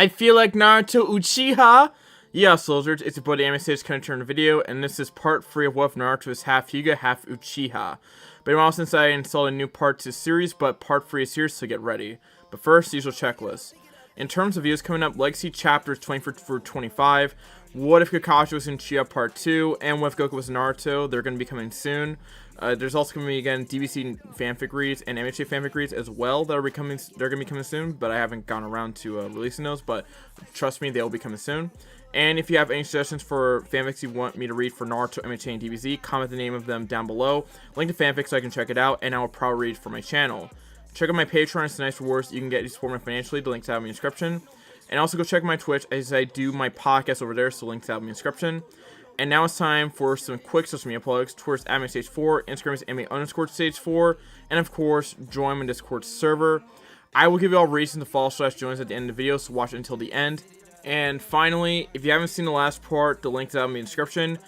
I feel like Naruto Uchiha. Yeah, soldiers, it's your boy the Anime Stage coming to the video, and this is part 3 of what if Naruto is half Hyuga, half Uchiha. But also since I installed a new part to the series, but part 3 is here, so get ready. But first, the usual checklist. In terms of videos coming up, Legacy Chapters 24 through 25, what if Kakashi was in Uchiha Part 2, and what if Goku was Naruto, they're going to be coming soon. There's also going to be, again, DBC fanfic reads and MHA fanfic reads as well that are becoming, they're going to be coming soon, but I haven't gone around to releasing those, but trust me, they will be coming soon. And if you have any suggestions for fanfics you want me to read for Naruto, MHA, and DBZ, comment the name of them down below. Link to fanfic so I can check it out, and I will probably read for my channel. Check out my Patreon, it's nice rewards you can get to support me financially, the link's down in the description. And also go check my Twitch as I do my podcast over there, so links down in the description. And now it's time for some quick social media plugs towards Anime Stage 4, Instagram is anime_stage4, and of course, join my Discord server. I will give you all reasons to follow / join us at the end of the video, so watch it until the end. And finally, if you haven't seen the last part, the link's down in the description.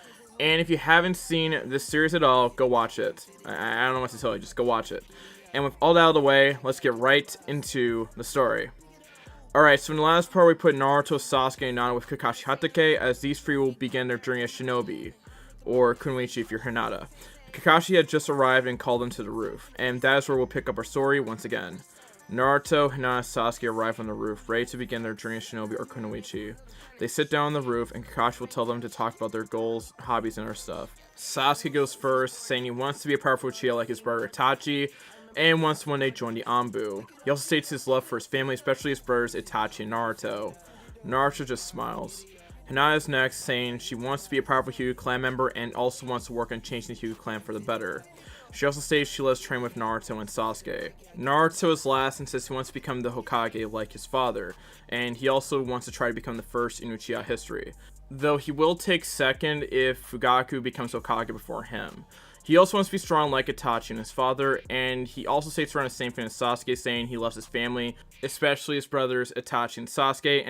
And if you haven't seen this series at all, go watch it. I don't know what to tell you, just go watch it. And with all that out of the way, let's get right into the story. Alright, so in the last part we put Naruto, Sasuke, and Hinata with Kakashi Hatake, as these three will begin their journey as shinobi, or kunoichi if you're Hinata. Kakashi had just arrived and called them to the roof, and that is where we'll pick up our story once again. Naruto, Hinata, and Sasuke arrive on the roof, ready to begin their journey as shinobi or kunoichi. They sit down on the roof, and Kakashi will tell them to talk about their goals, hobbies, and other stuff. Sasuke goes first, saying he wants to be a powerful Uchiha like his brother Itachi, and wants to one day join the Anbu. He also states his love for his family, especially his brothers Itachi and Naruto. Naruto just smiles. Hinata is next, saying she wants to be a powerful Hyuga clan member and also wants to work on changing the Hyuga clan for the better. She also states she loves training with Naruto and Sasuke. Naruto is last and says he wants to become the Hokage like his father, and he also wants to try to become the first in Uchiha history, though he will take second if Fugaku becomes Hokage before him. He also wants to be strong like Itachi and his father, and he also states around the same thing as Sasuke, saying he loves his family, especially his brothers Itachi and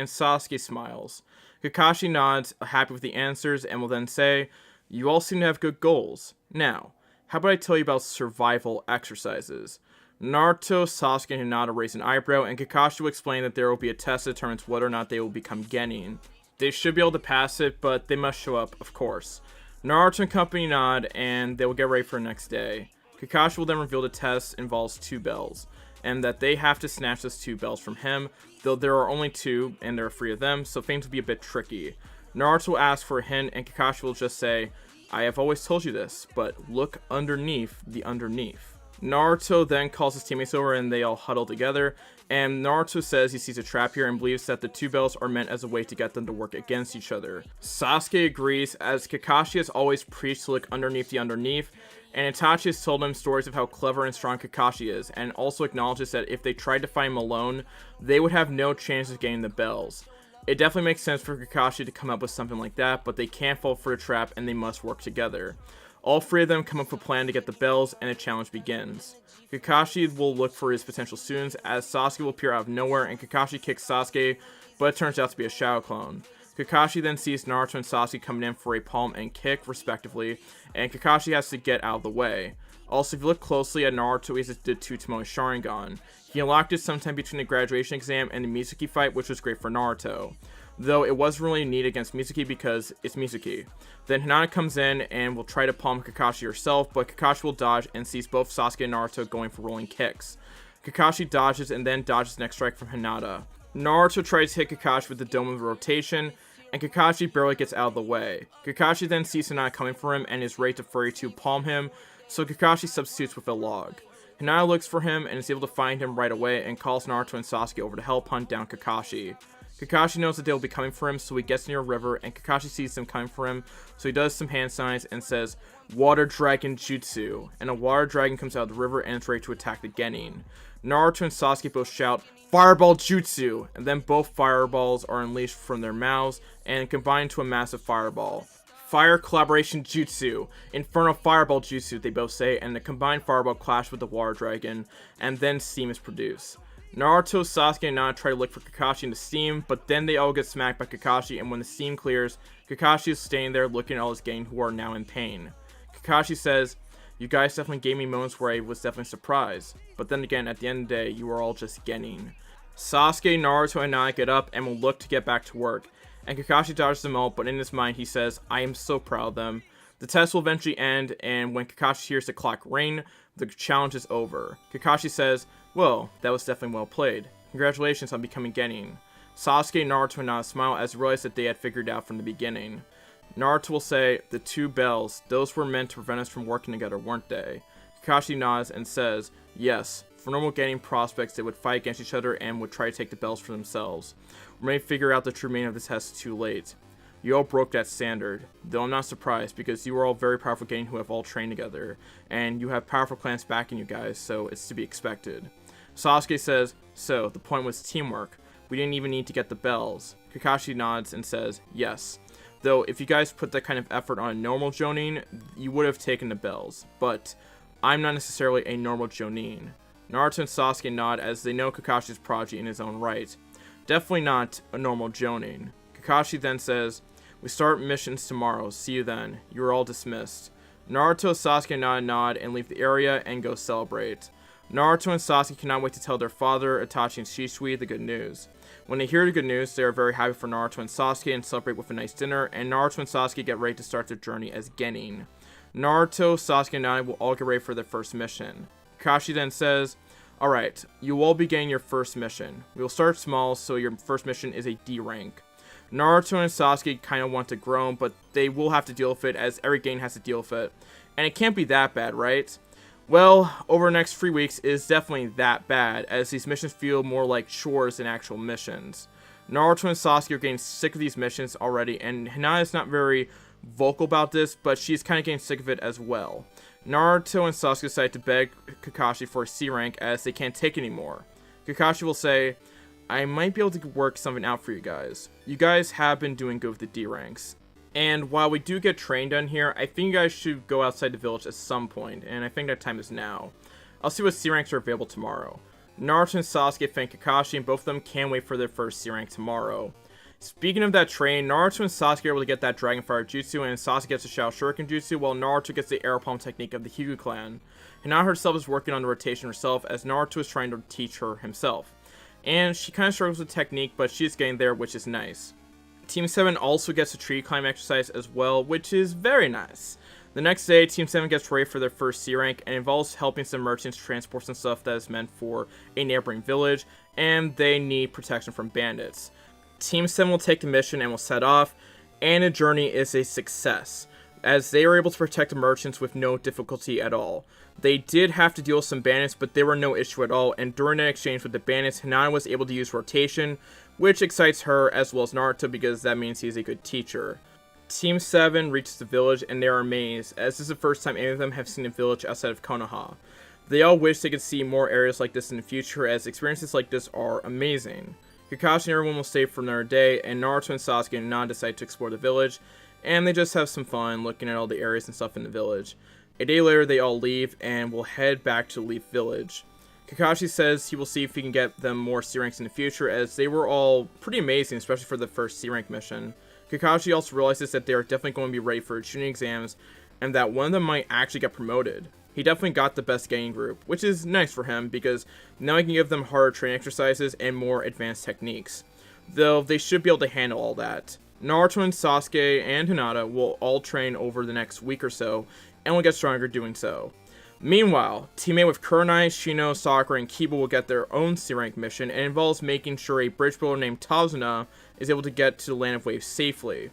Sasuke smiles. Kakashi nods, happy with the answers, and will then say, "You all seem to have good goals. Now, how about I tell you about survival exercises?" Naruto, Sasuke, and Hinata raise an eyebrow, and Kakashi will explain that there will be a test that determines whether or not they will become genin. They should be able to pass it, but they must show up, of course. Naruto and company nod, and they will get ready for the next day. Kakashi will then reveal the test involves 2 bells, and that they have to snatch those 2 bells from him, though there are only 2, and there are 3 of them, so things will be a bit tricky. Naruto will ask for a hint, and Kakashi will just say, "I have always told you this, but look underneath the underneath." Naruto then calls his teammates over and they all huddle together, and Naruto says he sees a trap here and believes that the 2 bells are meant as a way to get them to work against each other. Sasuke agrees, as Kakashi has always preached to look underneath the underneath, and Itachi has told him stories of how clever and strong Kakashi is, and also acknowledges that if they tried to find him alone, they would have no chance of getting the bells. It definitely makes sense for Kakashi to come up with something like that, but they can't fall for the trap and they must work together. All 3 of them come up with a plan to get the bells, and the challenge begins. Kakashi will look for his potential students, as Sasuke will appear out of nowhere, and Kakashi kicks Sasuke, but it turns out to be a shadow clone. Kakashi then sees Naruto and Sasuke coming in for a palm and kick, respectively, and Kakashi has to get out of the way. Also, if you look closely at Naruto, he did 2 Tomoe Sharingan. He unlocked it sometime between the graduation exam and the Mizuki fight, which was great for Naruto, though it wasn't really neat against Mizuki because it's Mizuki. Then Hinata comes in and will try to palm Kakashi herself, but Kakashi will dodge and sees both Sasuke and Naruto going for rolling kicks. Kakashi dodges and then dodges the next strike from Hinata. Naruto tries to hit Kakashi with the dome of rotation, and Kakashi barely gets out of the way. Kakashi then sees Hinata coming for him and is ready to furry to palm him, so Kakashi substitutes with a log. Hinata looks for him and is able to find him right away and calls Naruto and Sasuke over to help hunt down Kakashi. Kakashi knows that they will be coming for him, so he gets near a river, and Kakashi sees them coming for him, so he does some hand signs and says, "Water Dragon Jutsu," and a water dragon comes out of the river and is ready to attack the genin. Naruto and Sasuke both shout, "Fireball Jutsu," and then both fireballs are unleashed from their mouths and combine into a massive fireball. "Fire Collaboration Jutsu," "Infernal Fireball Jutsu," they both say, and the combined fireball clash with the water dragon, and then steam is produced. Naruto, Sasuke, and Hinata try to look for Kakashi in the steam, but then they all get smacked by Kakashi, and when the steam clears, Kakashi is staying there looking at all his gang who are now in pain. Kakashi says, "You guys definitely gave me moments where I was definitely surprised, but then again, at the end of the day, you are all just genin." Sasuke, Naruto, and Hinata get up and will look to get back to work, and Kakashi dodges them all, but in his mind he says, I am so proud of them. The test will eventually end, and when Kakashi hears the clock ring, the challenge is over. Kakashi says, well, that was definitely well played. Congratulations on becoming Genin. Sasuke, Naruto, and Hinata smile as they realize that they had figured it out from the beginning. Naruto will say, the 2 bells, those were meant to prevent us from working together, weren't they? Kakashi nods and says, yes, for normal Genin prospects they would fight against each other and would try to take the bells for themselves. We may figure out the true meaning of this test too late. You all broke that standard, though I'm not surprised because you are all very powerful Genin who have all trained together, and you have powerful clans backing you guys, so it's to be expected. Sasuke says, so the point was teamwork. We didn't even need to get the bells. Kakashi nods and says, yes. Though if you guys put that kind of effort on a normal Jonin, you would have taken the bells, but I'm not necessarily a normal Jonin. Naruto and Sasuke nod as they know Kakashi's prodigy in his own right. Definitely not a normal Jonin. Kakashi then says, we start missions tomorrow, see you then. You are all dismissed. Naruto, Sasuke nod and leave the area and go celebrate. Naruto and Sasuke cannot wait to tell their father, Itachi and Shisui, the good news. When they hear the good news, they are very happy for Naruto and Sasuke and celebrate with a nice dinner, and Naruto and Sasuke get ready to start their journey as Genin. Naruto, Sasuke, and Nani will all get ready for their first mission. Kakashi then says, alright, you will all be getting your first mission. We will start small, so your first mission is a D rank. Naruto and Sasuke kind of want to grow, but they will have to deal with it as every Genin has to deal with it. And it can't be that bad, right? Well, over the next 3 weeks is definitely that bad, as these missions feel more like chores than actual missions. Naruto and Sasuke are getting sick of these missions already, and Hinata is not very vocal about this, but she's kind of getting sick of it as well. Naruto and Sasuke decide to beg Kakashi for a C rank as they can't take anymore. Kakashi will say, I might be able to work something out for you guys. You guys have been doing good with the D ranks. And while we do get training done here, I think you guys should go outside the village at some point, and I think that time is now. I'll see what C ranks are available tomorrow. Naruto and Sasuke thank Kakashi, and both of them can't wait for their first C rank tomorrow. Speaking of that train, Naruto and Sasuke are able to get that Dragon Fire Jutsu, and Sasuke gets the Shao Shuriken Jutsu, while Naruto gets the Arrow Palm technique of the Hyuga clan. Hinata herself is working on the rotation herself, as Naruto is trying to teach her himself. And she kind of struggles with technique, but she's getting there, which is nice. Team 7 also gets a tree climb exercise as well, which is very nice. The next day, Team 7 gets ready for their first C rank, and involves helping some merchants transport some stuff that is meant for a neighboring village, and they need protection from bandits. Team 7 will take the mission and will set off, and the journey is a success, as they were able to protect the merchants with no difficulty at all. They did have to deal with some bandits, but they were no issue at all, and during an exchange with the bandits, Hinata was able to use rotation, which excites her as well as Naruto because that means he's a good teacher. Team 7 reaches the village and they are amazed, as this is the first time any of them have seen a village outside of Konoha. They all wish they could see more areas like this in the future, as experiences like this are amazing. Kakashi and everyone will stay for another day, and Naruto and Sasuke and Hinata decide to explore the village, and they just have some fun looking at all the areas and stuff in the village. A day later, they all leave and will head back to Leaf Village. Kakashi says he will see if he can get them more C ranks in the future, as they were all pretty amazing, especially for the first C rank mission. Kakashi also realizes that they are definitely going to be ready for Chunin exams, and that one of them might actually get promoted. He definitely got the best Genin group, which is nice for him, because now he can give them harder training exercises and more advanced techniques. Though they should be able to handle all that. Naruto and Sasuke and Hinata will all train over the next week or so, and will get stronger doing so. Meanwhile, teammate with Kurenai, Shino, Sakura, and Kiba will get their own C rank mission, and involves making sure a bridge builder named Tazuna is able to get to the Land of Waves safely.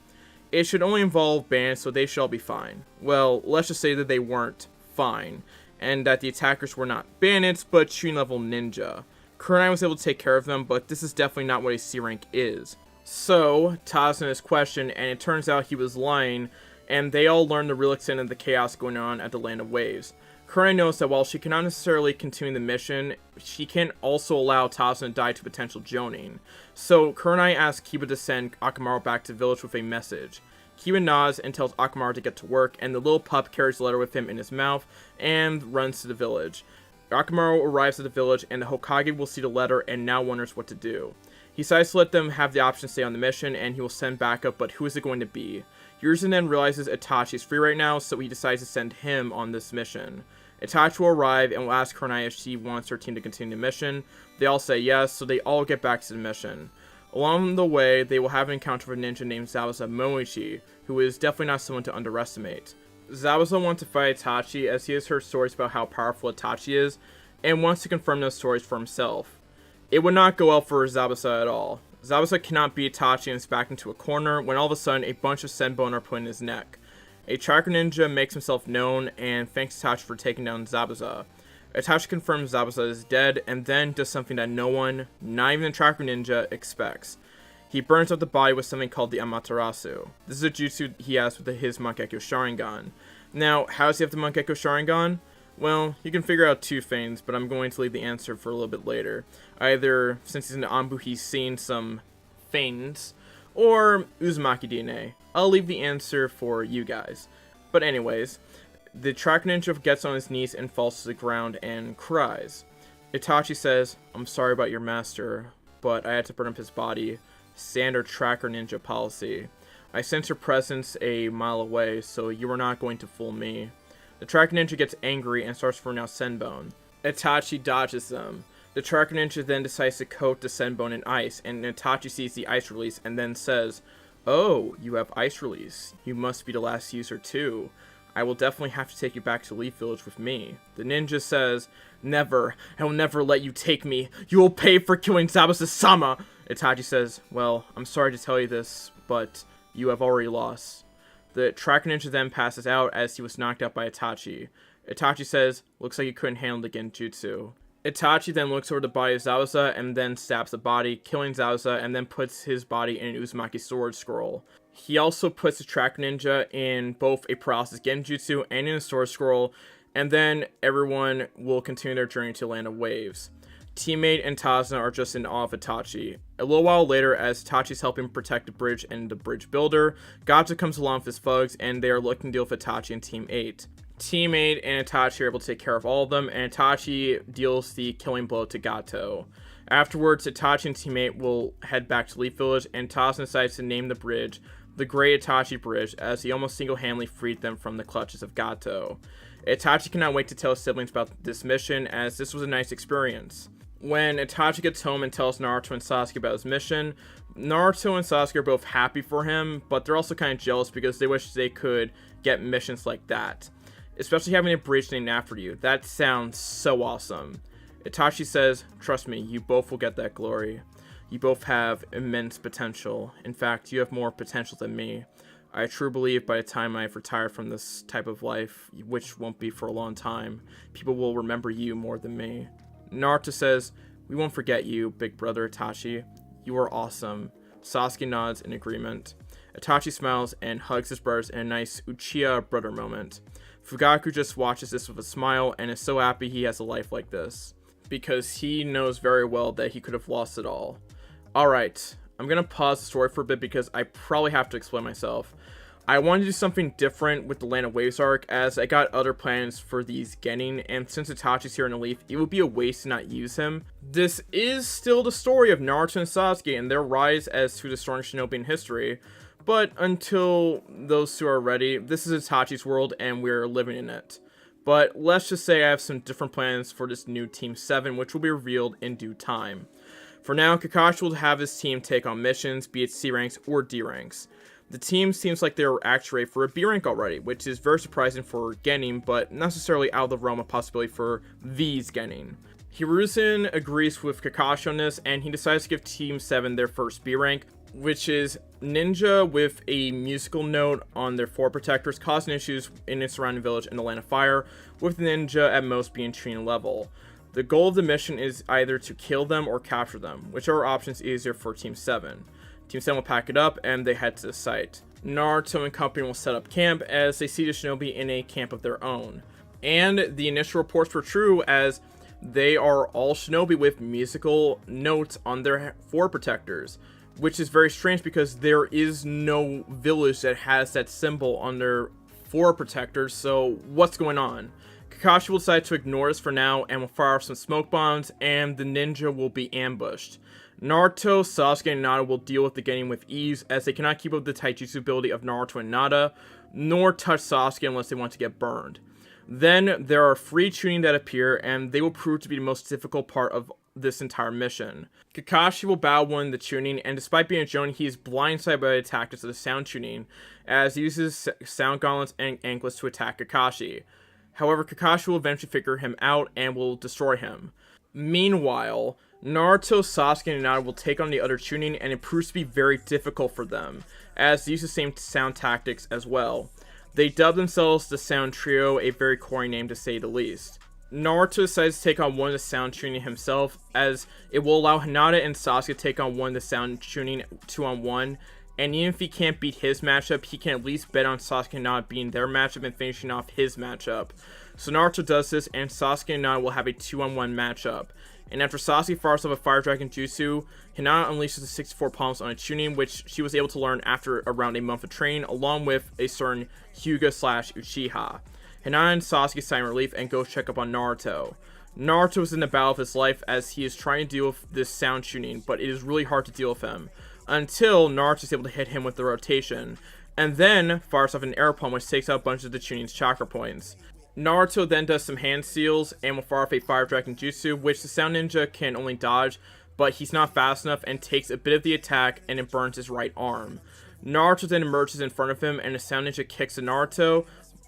It should only involve bandits, so they shall be fine. Well, let's just say that they weren't fine, and that the attackers were not bandits, but Chunin level ninja. Kurenai was able to take care of them, but this is definitely not what a C rank is. So, Tazuna is questioned, and it turns out he was lying, and they all learn the real extent of the chaos going on at the Land of Waves. Kurenai knows that while she cannot necessarily continue the mission, she can also allow Tazuna to die to potential Jonin. So Kurenai asks Kiba to send Akamaru back to the village with a message. Kiba nods and tells Akamaru to get to work, and the little pup carries a letter with him in his mouth and runs to the village. Akamaru arrives at the village, and the Hokage will see the letter and now wonders what to do. He decides to let them have the option to stay on the mission, and he will send backup, but who is it going to be? Hiruzen then realizes Itachi is free right now, so he decides to send him on this mission. Itachi will arrive and will ask Kunai if she wants her team to continue the mission. They all say yes, so they all get back to the mission. Along the way, they will have an encounter with a ninja named Zabuza Moichi, who is definitely not someone to underestimate. Zabuza wants to fight Itachi as he has heard stories about how powerful Itachi is, and wants to confirm those stories for himself. It would not go well for Zabuza at all. Zabuza cannot beat Itachi and is backed into a corner when all of a sudden a bunch of senbon are put in his neck. A tracker ninja makes himself known and thanks Itachi for taking down Zabuza. Itachi confirms Zabuza is dead and then does something that no one, not even the tracker ninja, expects. He burns up the body with something called the Amaterasu. This is a jutsu he has with his Mangekyo Sharingan. Now, how does he have the Mangekyo Sharingan? Well, you can figure out two things, but I'm going to leave the answer for a little bit later. Either, since he's in Anbu, he's seen some things, or Uzumaki DNA. I'll leave the answer for you guys. But anyways, the track ninja gets on his knees and falls to the ground and cries. Itachi says, "I'm sorry about your master, but I had to burn up his body. Standard tracker ninja policy. I sense your presence a mile away, so you are not going to fool me." The tracker ninja gets angry and starts throwing out senbon. Itachi dodges them. The tracker ninja then decides to coat the senbon in ice, and Itachi sees the ice release and then says, "Oh, you have ice release. You must be the last user too. I will definitely have to take you back to Leaf Village with me." The ninja says, "Never. I will never let you take me. You will pay for killing Zabuza-sama." Itachi says, "Well, I'm sorry to tell you this, but you have already lost." The tracker ninja then passes out as he was knocked out by Itachi. Itachi says, "Looks like you couldn't handle the Genjutsu." Itachi then looks over the body of Zabuza and then stabs the body, killing Zabuza, and then puts his body in an Uzumaki sword scroll. He also puts the tracker ninja in both a paralysis Genjutsu and in a sword scroll, and then everyone will continue their journey to Land of Waves. Teammate and Tazuna are just in awe of Itachi. A little while later, as Itachi's helping protect the bridge and the bridge builder, Gato comes along with his thugs, and they are looking to deal with Itachi and Team 8. Team 8 and Itachi are able to take care of all of them, and Itachi deals the killing blow to Gato. Afterwards, Itachi and Team 8 will head back to Leaf Village, and Tazuna decides to name the bridge the Great Itachi Bridge, as he almost single-handedly freed them from the clutches of Gato. Itachi cannot wait to tell his siblings about this mission, as this was a nice experience. When Itachi gets home and tells Naruto and Sasuke about his mission, Naruto and Sasuke are both happy for him, but they're also kind of jealous because they wish they could get missions like that. Especially having a bridge named after you. That sounds so awesome. Itachi says, "Trust me, you both will get that glory. You both have immense potential. In fact, you have more potential than me. I truly believe by the time I've retired from this type of life, which won't be for a long time, people will remember you more than me." Naruto says, "We won't forget you, big brother Itachi. You are awesome." Sasuke nods in agreement. Itachi smiles and hugs his brothers in a nice Uchiha brother moment. Fugaku just watches this with a smile and is so happy he has a life like this, because he knows very well that he could have lost it all. Alright, I'm going to pause the story for a bit because I probably have to explain myself. I wanted to do something different with the Land of Waves arc, as I got other plans for these Genin, and since Itachi's here in the Leaf, it would be a waste to not use him. This is still the story of Naruto and Sasuke and their rise as to the strongest shinobi in history, but until those two are ready, this is Itachi's world and we're living in it. But let's just say I have some different plans for this new Team 7, which will be revealed in due time. For now, Kakashi will have his team take on missions, be it C ranks or D ranks. The team seems like they were actually ready for a B rank already, which is very surprising for Genin, but not necessarily out of the realm of possibility for these Genin. Hiruzen agrees with Kakashi on this, and he decides to give Team 7 their first B rank, which is ninja with a musical note on their four protectors, causing issues in its surrounding village in the Land of Fire, with ninja at most being training level. The goal of the mission is either to kill them or capture them, whichever option is easier for Team 7. Team 7 will pack it up, and they head to the site. Naruto and company will set up camp as they see the shinobi in a camp of their own. And the initial reports were true, as they are all shinobi with musical notes on their four protectors, which is very strange because there is no village that has that symbol on their four protectors, so what's going on? Kakashi will decide to ignore this for now and will fire off some smoke bombs, and the ninja will be ambushed. Naruto, Sasuke, and Hinata will deal with the Genin with ease, as they cannot keep up the taijutsu ability of Naruto and Hinata, nor touch Sasuke unless they want to get burned. Then there are free tuning that appear, and they will prove to be the most difficult part of this entire mission. Kakashi will battle one the tuning, and despite being a Jonin, he is blindsided by the tactics of the sound tuning, as he uses sound gauntlets and anklets to attack Kakashi. However, Kakashi will eventually figure him out and will destroy him. Meanwhile, Naruto, Sasuke, and Hinata will take on the other tuning, and it proves to be very difficult for them, as they use the same sound tactics as well. They dub themselves the Sound Trio, a very corny name to say the least. Naruto decides to take on one of the sound tuning himself, as it will allow Hinata and Sasuke to take on one of the sound tuning 2-on-1, and even if he can't beat his matchup, he can at least bet on Sasuke and Hinata being their matchup and finishing off his matchup. So Naruto does this, and Sasuke and Hinata will have a 2-on-1 matchup. And after Sasuke fires off a Fire Dragon Jutsu, Hinata unleashes the 64 palms on a tuning, which she was able to learn after around a month of training, along with a certain Hyuga/Uchiha. Hinata and Sasuke sign relief and go check up on Naruto. Naruto is in the battle of his life as he is trying to deal with this sound tuning, but it is really hard to deal with him, until Naruto is able to hit him with the rotation, and then fires off an air palm which takes out a bunch of the tuning's chakra points. Naruto then does some hand seals and will fire off a Fire Dragon Jutsu, which the Sound Ninja can only dodge, but he's not fast enough and takes a bit of the attack and it burns his right arm. Naruto then emerges in front of him and the Sound Ninja kicks at Naruto,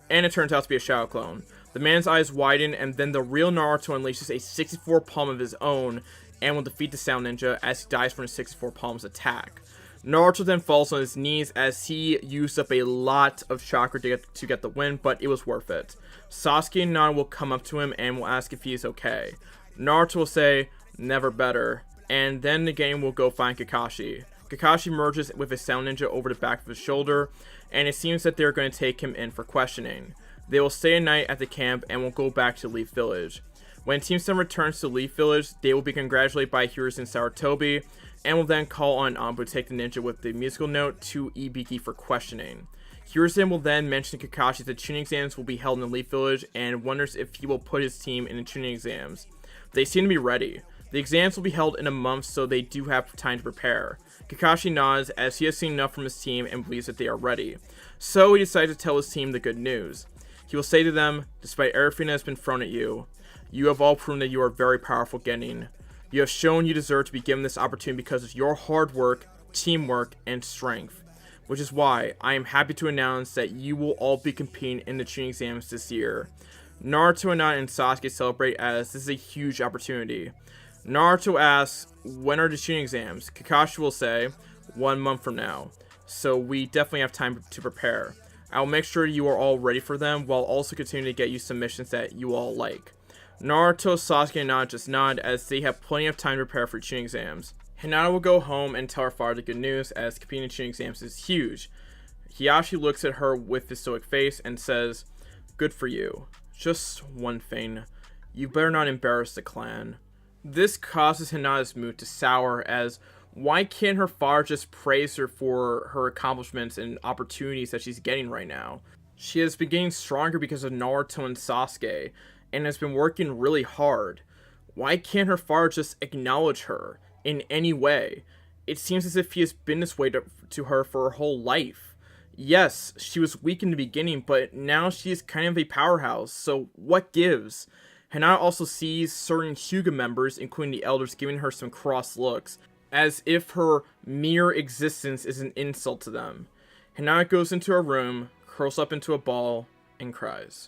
and it turns out to be a shadow clone. The man's eyes widen, and then the real Naruto unleashes a 64 palm of his own and will defeat the Sound Ninja as he dies from his 64 palms attack. Naruto then falls on his knees as he used up a lot of chakra to get the win, but it was worth it. Sasuke and Hinata will come up to him and will ask if he is okay. Naruto will say, "Never better," and then the game will go find Kakashi. Kakashi merges with a Sound Ninja over the back of his shoulder, and it seems that they're going to take him in for questioning. They will stay a night at the camp and will go back to Leaf Village. When Team 7 returns to Leaf Village, they will be congratulated by Hiruzen and Sarutobi, and will then call on Anbu to take the ninja with the musical note to Ibiki for questioning. Hiruzen will then mention to Kakashi that the tuning exams will be held in the Leaf Village and wonders if he will put his team in the tuning exams. They seem to be ready. The exams will be held in a month, so they do have time to prepare. Kakashi nods as he has seen enough from his team and believes that they are ready. So he decides to tell his team the good news. He will say to them, "Despite everything that has been thrown at you, you have all proven that you are very powerful Genin. You have shown you deserve to be given this opportunity because of your hard work, teamwork, and strength. Which is why I am happy to announce that you will all be competing in the tuning exams this year." Naruto, Hinata, and Sasuke celebrate as this is a huge opportunity. Naruto asks, "When are the tuning exams?" Kakashi will say, "1 month from now. So we definitely have time to prepare. I will make sure you are all ready for them while also continuing to get you submissions that you all like." Naruto, Sasuke, and Hinata just nod as they have plenty of time to prepare for tuning exams. Hinata will go home and tell her father the good news as competing in tuning exams is huge. Hiyashi looks at her with his stoic face and says, "Good for you. Just one thing. You better not embarrass the clan." This causes Hinata's mood to sour as why can't her father just praise her for her accomplishments and opportunities that she's getting right now? She has been getting stronger because of Naruto and Sasuke and has been working really hard. Why can't her father just acknowledge her in any way? It seems as if he has been this way to her for her whole life. Yes, she was weak in the beginning, but now she is kind of a powerhouse, so what gives? Hinata also sees certain Hyuga members, including the elders, giving her some cross looks, as if her mere existence is an insult to them. Hinata goes into her room, curls up into a ball, and cries.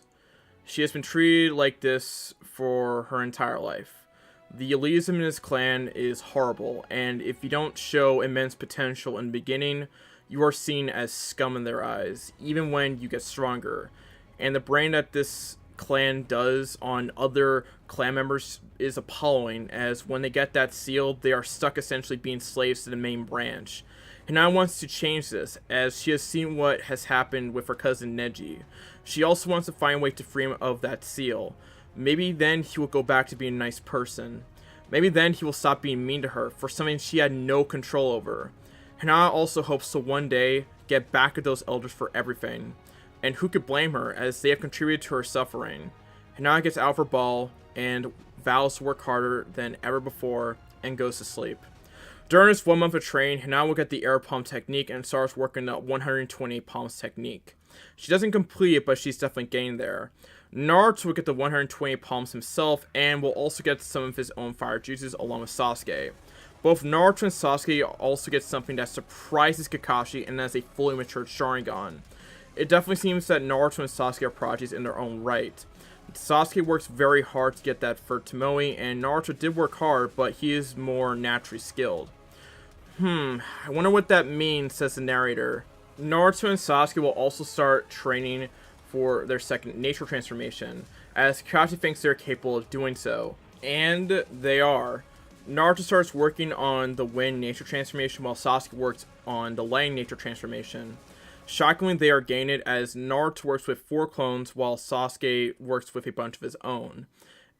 She has been treated like this for her entire life. The elitism in his clan is horrible, and if you don't show immense potential in the beginning, you are seen as scum in their eyes, even when you get stronger. And the brain that this clan does on other clan members is appalling, as when they get that seal, they are stuck essentially being slaves to the main branch. Hinata wants to change this, as she has seen what has happened with her cousin Neji. She also wants to find a way to free him of that seal. Maybe then he will go back to being a nice person. Maybe then he will stop being mean to her for something she had no control over. Hinata also hopes to one day get back at those elders for everything. And who could blame her, as they have contributed to her suffering. Hinata gets out of her ball and vows to work harder than ever before and goes to sleep. During this 1 month of training, Hinata will get the air palm technique and starts working the 120 palms technique. She doesn't complete it, but she's definitely getting there. Naruto will get the 120 palms himself, and will also get some of his own fire juices along with Sasuke. Both Naruto and Sasuke also get something that surprises Kakashi, and that's a fully matured Sharingan. It definitely seems that Naruto and Sasuke are prodigies in their own right. Sasuke works very hard to get that for Tomoe, and Naruto did work hard, but he is more naturally skilled. I wonder what that means, says the narrator. Naruto and Sasuke will also start training for their second nature transformation, as Kakashi thinks they're capable of doing so. And they are. Naruto starts working on the wind nature transformation while Sasuke works on the lightning nature transformation. Shockingly, they are gained as Naruto works with 4 clones while Sasuke works with a bunch of his own.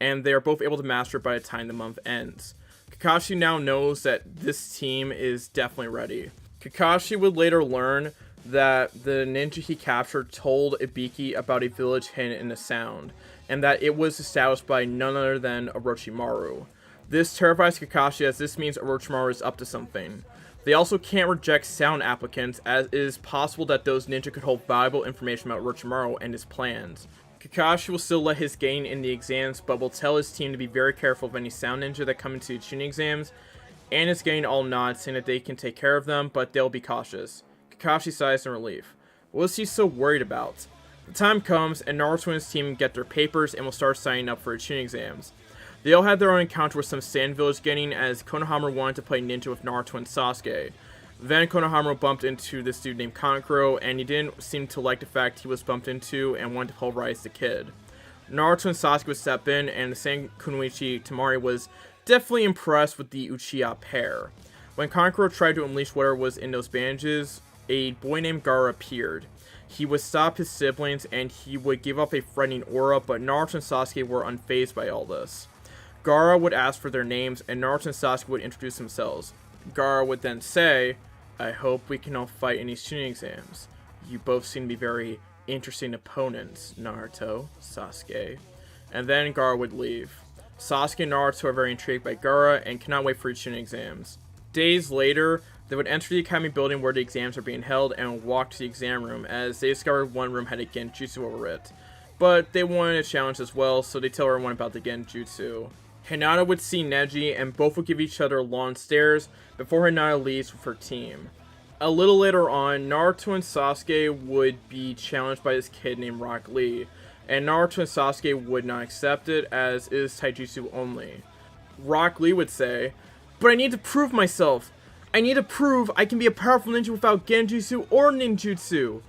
And they are both able to master it by the time the month ends. Kakashi now knows that this team is definitely ready. Kakashi would later learn that the ninja he captured told Ibiki about a village hidden in the sound, and that it was established by none other than Orochimaru. This terrifies Kakashi, as this means Orochimaru is up to something. They also can't reject sound applicants, as it is possible that those ninja could hold valuable information about Orochimaru and his plans. Kakashi will still let his gain in the exams, but will tell his team to be very careful of any sound ninja that come into the tuning exams, and is getting all nods saying that they can take care of them, but they'll be cautious. Kakashi sighs in relief. What is he so worried about? The time comes, and Naruto and his team get their papers and will start signing up for the tuning exams. They all had their own encounter with some sand village getting, as Konohamaru wanted to play ninja with Naruto and Sasuke. Then Konohamaru bumped into this dude named Kankuro, and he didn't seem to like the fact he was bumped into and wanted to pulverize the kid. Naruto and Sasuke would step in, and the same Kunoichi Tamari was definitely impressed with the Uchiha pair. When Kankuro tried to unleash whatever was in those bandages, a boy named Gaara appeared. He would stop his siblings, and he would give up a threatening aura, but Naruto and Sasuke were unfazed by all this. Gaara would ask for their names, and Naruto and Sasuke would introduce themselves. Gaara would then say, "I hope we can all fight in these tuning exams. You both seem to be very interesting opponents, Naruto, Sasuke." And then Gaara would leave. Sasuke and Naruto are very intrigued by Gaara and cannot wait for each tuning exams. Days later, they would enter the academy building where the exams are being held and would walk to the exam room, as they discovered one room had a genjutsu over it. But they wanted a challenge as well, so they tell everyone about the genjutsu. Hinata would see Neji, and both would give each other long stares before Hinata leaves with her team. A little later on, Naruto and Sasuke would be challenged by this kid named Rock Lee, and Naruto and Sasuke would not accept it, as it is taijutsu only. Rock Lee would say, "But I need to prove myself! I need to prove I can be a powerful ninja without genjutsu or ninjutsu!"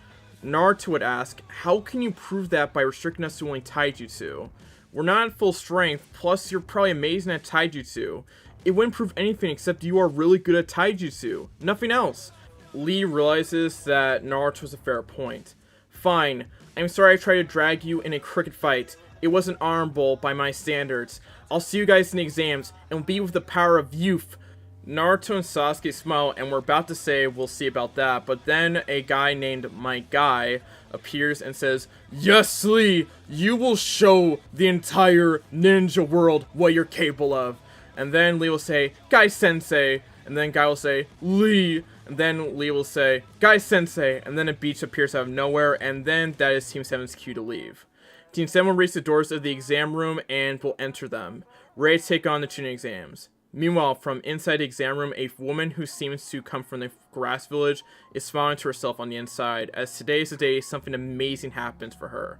Naruto would ask, "How can you prove that by restricting us to only taijutsu? We're not at full strength, plus you're probably amazing at taijutsu. It wouldn't prove anything except you are really good at taijutsu. Nothing else." Lee realizes that Naruto has a fair point. "Fine, I'm sorry I tried to drag you in a cricket fight. It wasn't honorable by my standards. I'll see you guys in the exams, and will be with the power of youth." Naruto and Sasuke smile and were about to say we'll see about that, but then a guy named My Guy appears and says, "Yes, Lee, you will show the entire ninja world what you're capable of." And then Lee will say, "Guy Sensei," and then Guy will say, "Lee," and then Lee will say, "Guy Sensei," and then a beach appears out of nowhere, and then that is Team 7's cue to leave. Team 7 will reach the doors of the exam room and will enter them, ready to take on the tuning exams. Meanwhile, from inside the exam room, a woman who seems to come from the grass village is smiling to herself on the inside, as today is the day something amazing happens for her.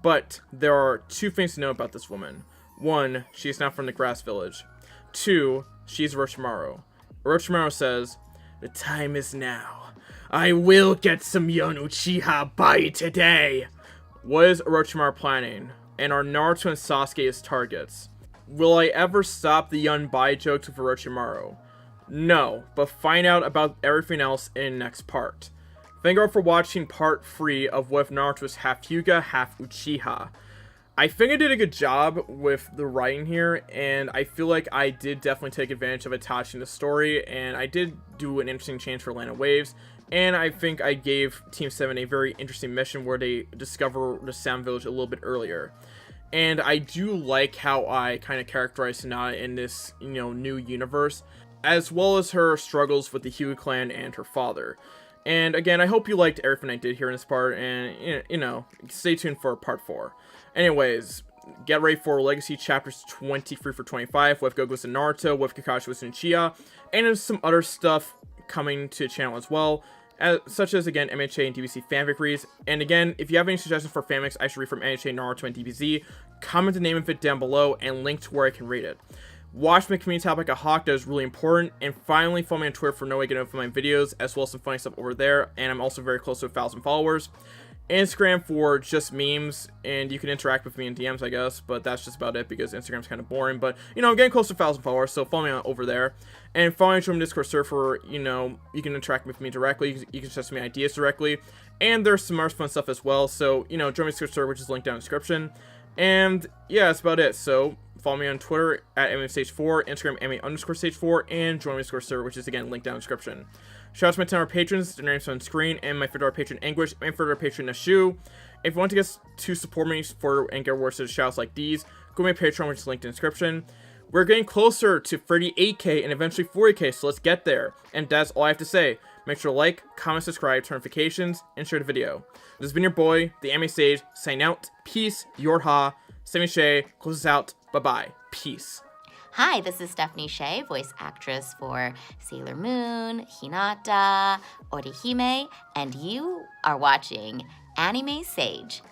But there are 2 things to know about this woman. 1, she is not from the grass village. 2, she is Orochimaru. Orochimaru says, "The time is now. I will get some young Uchiha by today." What is Orochimaru planning? And are Naruto and Sasuke his targets? Will I ever stop the Yunbai jokes with Orochimaru? No, but find out about everything else in the next part. Thank you all for watching part 3 of What If Naruto Was Half Hyuga, Half Uchiha. I think I did a good job with the writing here, and I feel like I did definitely take advantage of attaching the story, and I did do an interesting change for Land of Waves, and I think I gave Team 7 a very interesting mission where they discover the Sound Village a little bit earlier. And I do like how I kind of characterize Hinata in this, new universe, as well as her struggles with the Hyuga clan and her father. And again, I hope you liked everything I did here in this part, and, stay tuned for part 4. Anyways, get ready for Legacy Chapters 23 for 25 with Goku's and Naruto, with Kakashi's and Uchiha, and there's some other stuff coming to the channel as well, such as, again, MHA and DBZ fanfic reads. And again, if you have any suggestions for fanfics I should read from MHA, Naruto, and DBZ, comment the name of it down below and link to where I can read it. Watch my community tab like a hawk, that is really important. And finally, follow me on Twitter for no way to get notified of my videos, as well as some funny stuff over there. And I'm also very close to 1,000 followers. Instagram for just memes, and you can interact with me in DMs, I guess, but that's just about it because Instagram's kind of boring. But, you know, I'm getting close to 1,000 followers, so follow me on over there. And follow me on Discord server, you know, you can interact with me directly, you can suggest me ideas directly, and there's some more fun stuff as well. So, you know, join my Discord server, which is linked down in the description. And yeah, that's about it. So follow me on Twitter at MStage4, Instagram MA_stage4, and join my Discord server, which is again linked down in the description. Shout out to my 10 patrons, their names on screen, and my $50 patron Anguish, and $50 patron Nashu. If you want to get to support me and get rewards to shouts like these, go to my Patreon, which is linked in the description. We're getting closer to 38k and eventually 40k, so let's get there. And that's all I have to say. Make sure to like, comment, subscribe, turn notifications, and share the video. This has been your boy, the Anime Sage, signing out. Peace, YEEHAW. Stephanie Shea, close us out. Bye-bye. Peace. Hi, this is Stephanie Shea, voice actress for Sailor Moon, Hinata, Orihime, and you are watching Anime Sage.